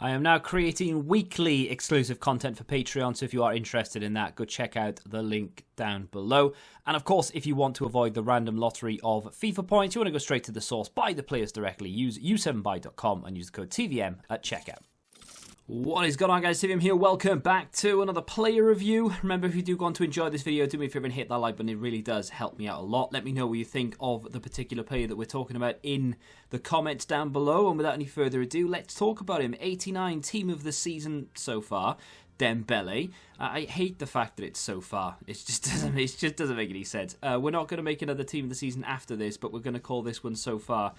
I am now creating weekly exclusive content for Patreon, so if you are interested in that, go check out the link down below. And of course, if you want to avoid the random lottery of FIFA points, you want to go straight to the source, buy the players directly, use u7buy.com and use the code TVM at checkout. What is going on, guys? TVM here. Welcome back to another player review. Remember, if you do want to enjoy this video, do me a favor and hit that like button. It really does help me out a lot. Let me know what you think of the particular player that we're talking about in the comments down below. And without any further ado, let's talk about him. 89 team of the season so far, Dembele. I hate the fact that it's so far. It just doesn't make any sense. We're not going to make another team of the season after this, but we're going to call this one so far.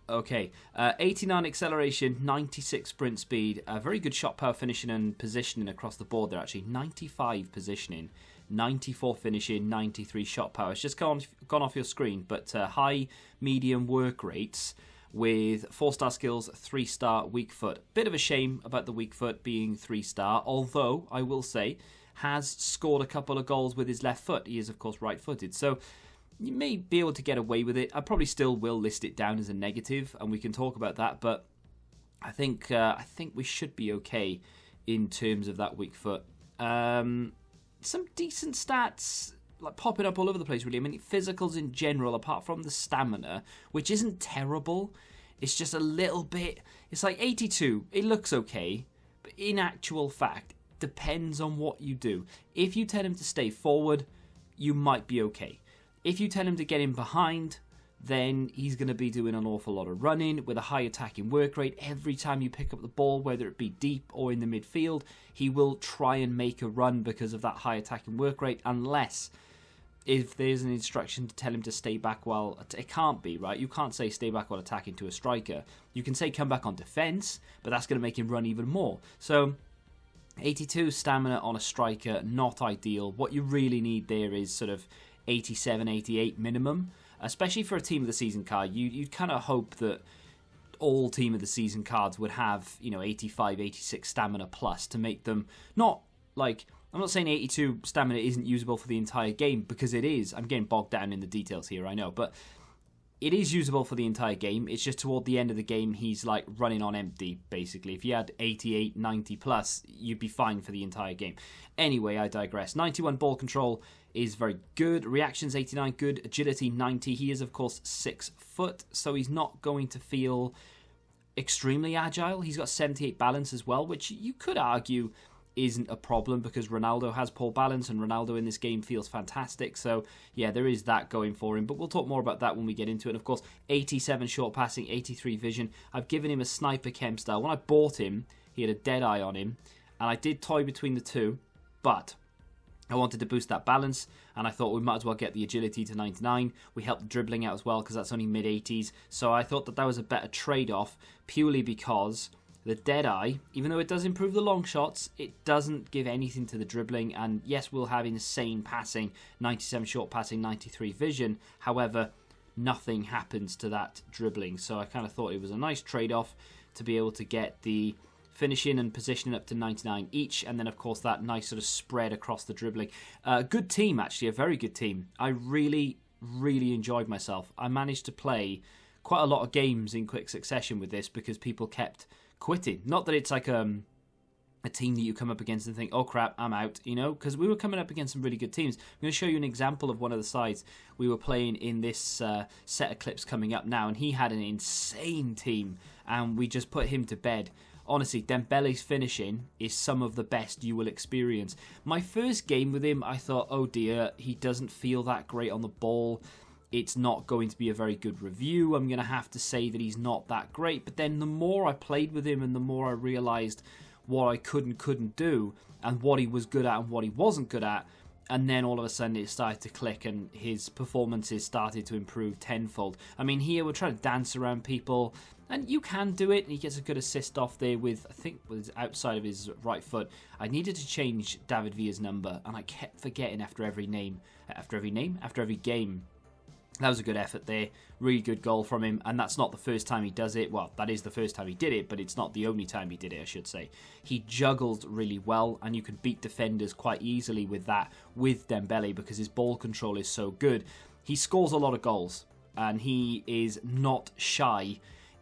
Okay, 89 acceleration, 96 sprint speed, very good shot power, finishing and positioning across the board there actually. 95 positioning, 94 finishing, 93 shot power. It's just gone off your screen, but high, medium work rates with 4-star skills, 3-star weak foot. Bit of a shame about the weak foot being 3-star, although I will say has scored a couple of goals with his left foot. He is of course right-footed, so you may be able to get away with it. I probably still will list it down as a negative, and we can talk about that. But I think we should be okay in terms of that weak foot. Some decent stats, like popping up all over the place, really. I mean, physicals in general, apart from the stamina, which isn't terrible. It's just a little bit. It's like 82. It looks okay, but in actual fact, depends on what you do. If you tell him to stay forward, you might be okay. If you tell him to get in behind, then he's going to be doing an awful lot of running with a high attacking work rate. Every time you pick up the ball, whether it be deep or in the midfield, he will try and make a run because of that high attacking work rate, unless if there's an instruction to tell him to stay back while... It can't be, right? You can't say stay back while attacking to a striker. You can say come back on defence, but that's going to make him run even more. So 82 stamina on a striker, not ideal. What you really need there is sort of 87, 88 minimum, especially for a team of the season card. You'd kind of hope that all team of the season cards would have, 85, 86 stamina plus to make them not like... I'm not saying 82 stamina isn't usable for the entire game, because it is. I'm getting bogged down in the details here, I know, but it is usable for the entire game. It's just toward the end of the game, he's like running on empty, basically. If you had 88, 90 plus, you'd be fine for the entire game. Anyway, I digress. 91 ball control is very good. Reactions 89, good. Agility 90. He is, of course, 6 foot, so he's not going to feel extremely agile. He's got 78 balance as well, which you could argue isn't a problem because Ronaldo has poor balance and Ronaldo in this game feels fantastic. So yeah, there is that going for him, but we'll talk more about that when we get into it. And of course, 87 short passing, 83 vision. I've given him a sniper chem style. When I bought him, he had a dead eye on him, and I did toy between the two, but I wanted to boost that balance, and I thought we might as well get the agility to 99. We helped the dribbling out as well because that's only mid-80s. So I thought that was a better trade-off, purely because the Deadeye, even though it does improve the long shots, it doesn't give anything to the dribbling. And yes, we'll have insane passing, 97 short passing, 93 vision. However, nothing happens to that dribbling. So I kind of thought it was a nice trade-off to be able to get the finishing and positioning up to 99 each. And then, of course, that nice sort of spread across the dribbling. Good team, actually, a very good team. I really, really enjoyed myself. I managed to play quite a lot of games in quick succession with this because people kept quitting. Not that it's like a team that you come up against and think, oh crap, I'm out, because we were coming up against some really good teams. I'm going to show you an example of one of the sides we were playing in this set of clips coming up now, and he had an insane team, and we just put him to bed. Honestly, Dembele's finishing is some of the best you will experience. My first game with him, I thought, oh dear, he doesn't feel that great on the ball. It's not going to be a very good review. I'm going to have to say that he's not that great. But then the more I played with him and the more I realised what I could and couldn't do and what he was good at and what he wasn't good at, and then all of a sudden it started to click and his performances started to improve tenfold. I mean, here we're trying to dance around people, and you can do it. He gets a good assist off there with, I think, with his outside of his right foot. I needed to change David Villa's number, and I kept forgetting after every game. That was a good effort there. Really good goal from him. And that's not the first time he does it. Well, that is the first time he did it, but it's not the only time he did it, I should say. He juggled really well, and you can beat defenders quite easily with that, with Dembele, because his ball control is so good. He scores a lot of goals, and he is not shy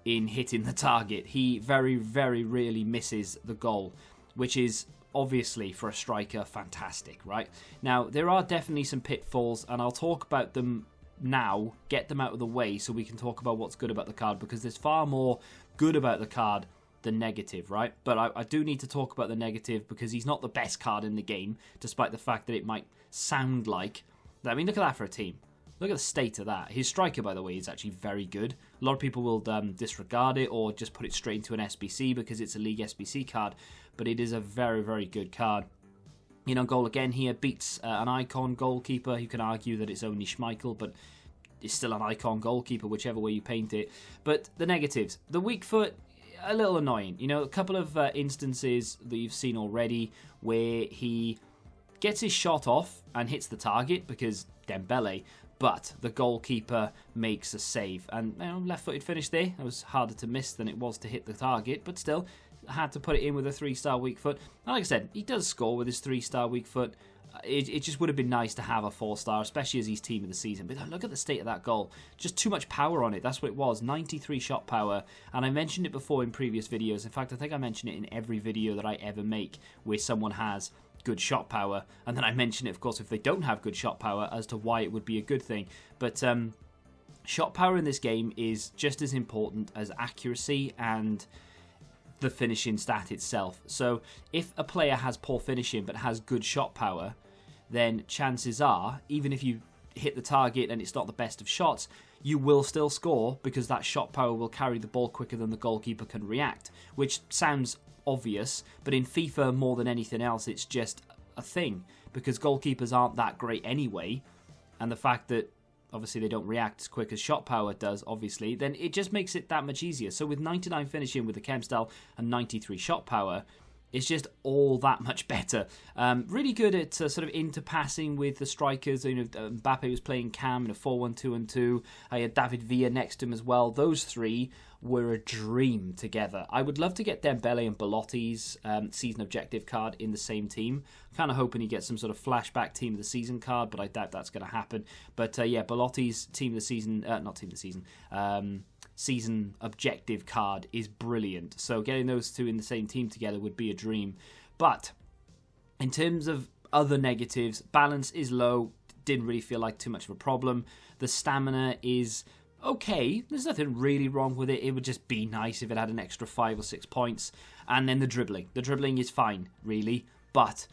in hitting the target. He very, very rarely misses the goal, which is obviously for a striker fantastic, right? Now, there are definitely some pitfalls, and I'll talk about them now, get them out of the way so we can talk about what's good about the card, because there's far more good about the card than negative, right? But I do need to talk about the negative because he's not the best card in the game, despite the fact that it might sound like. I mean, look at that for a team. Look at the state of that. His striker, by the way, is actually very good. A lot of people will disregard it or just put it straight into an SBC because it's a League SBC card, but it is a very, very good card. You know, goal again here beats an icon goalkeeper. You can argue that it's only Schmeichel, but it's still an icon goalkeeper, whichever way you paint it. But the negatives. The weak foot, a little annoying. You know, a couple of instances that you've seen already where he gets his shot off and hits the target because Dembele, but the goalkeeper makes a save. And you know, left-footed finish there. It was harder to miss than it was to hit the target, but still had to put it in with a 3-star weak foot. And like I said, he does score with his 3-star weak foot. It just would have been nice to have a 4-star, especially as he's team of the season. But look at the state of that goal. Just too much power on it. That's what it was. 93 shot power. And I mentioned it before in previous videos. In fact, I think I mention it in every video that I ever make where someone has good shot power, and then I mention it, of course, if they don't have good shot power, as to why it would be a good thing. But shot power in this game is just as important as accuracy and the finishing stat itself. So if a player has poor finishing but has good shot power, then chances are, even if you hit the target and it's not the best of shots, you will still score because that shot power will carry the ball quicker than the goalkeeper can react, which sounds obvious, but in FIFA more than anything else it's just a thing because goalkeepers aren't that great anyway, and the fact that obviously they don't react as quick as shot power does, obviously, then it just makes it that much easier. So with 99 finishing with the chem style and 93 shot power, it's just all that much better. Really good at sort of interpassing with the strikers. You know, Mbappe was playing Cam in a 4-1-2-2. I had David Villa next to him as well. Those three were a dream together. I would love to get Dembele and Belotti's season objective card in the same team. Kind of hoping he gets some sort of flashback team of the season card, but I doubt that's going to happen. But yeah, Belotti's team of the season, not team of the season, season objective card is brilliant. So getting those two in the same team together would be a dream. But in terms of other negatives, balance is low. Didn't really feel like too much of a problem. The stamina is okay. There's nothing really wrong with it. It would just be nice if it had an extra 5 or 6 points. And then the dribbling. The dribbling is fine, really. But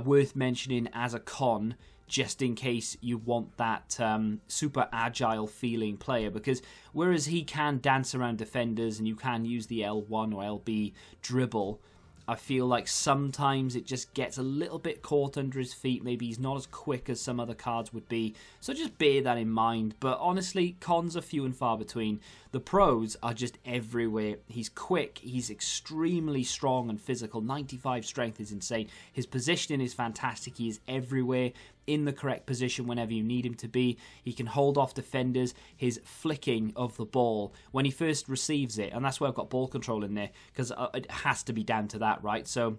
worth mentioning as a con, just in case you want that super agile feeling player, because whereas he can dance around defenders and you can use the L1 or LB dribble, I feel like sometimes it just gets a little bit caught under his feet. Maybe he's not as quick as some other cards would be. So just bear that in mind. But honestly, cons are few and far between. The pros are just everywhere. He's quick. He's extremely strong and physical. 95 strength is insane. His positioning is fantastic. He is everywhere in the correct position whenever you need him to be. He can hold off defenders. His flicking of the ball when he first receives it, and that's where I've got ball control in there, because it has to be down to that, right? So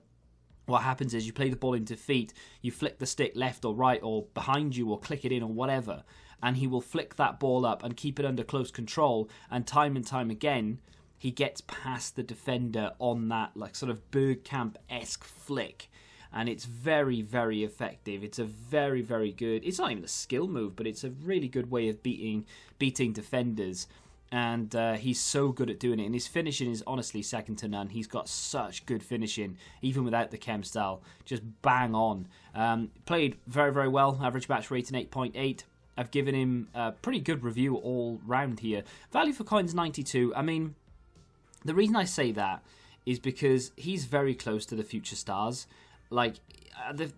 what happens is you play the ball into feet, you flick the stick left or right or behind you or click it in or whatever, and he will flick that ball up and keep it under close control, and time again he gets past the defender on that like sort of Bergkamp-esque flick. And it's very, very effective. It's a very, very good... It's not even a skill move, but it's a really good way of beating defenders. And he's so good at doing it. And his finishing is honestly second to none. He's got such good finishing, even without the chem style. Just bang on. Played very, very well. Average match rating 8.8. I've given him a pretty good review all round here. Value for coins 92. I mean, the reason I say that is because he's very close to the future stars. Like,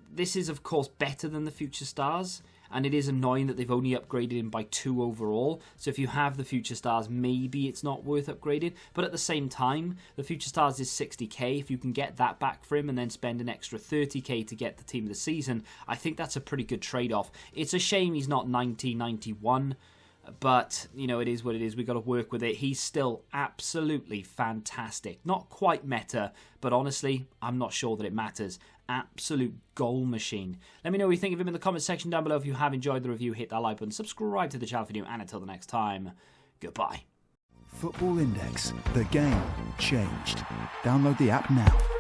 this is, of course, better than the future stars, and it is annoying that they've only upgraded him by 2 overall. So if you have the future stars, maybe it's not worth upgrading. But at the same time, the future stars is 60k. If you can get that back for him and then spend an extra 30k to get the team of the season, I think that's a pretty good trade-off. It's a shame he's not 90-91. But, you know, it is what it is. We've got to work with it. He's still absolutely fantastic. Not quite meta, but honestly, I'm not sure that it matters. Absolute goal machine. Let me know what you think of him in the comment section down below. If you have enjoyed the review, hit that like button, subscribe to the channel for new, and until the next time, goodbye. Football Index. The game changed. Download the app now.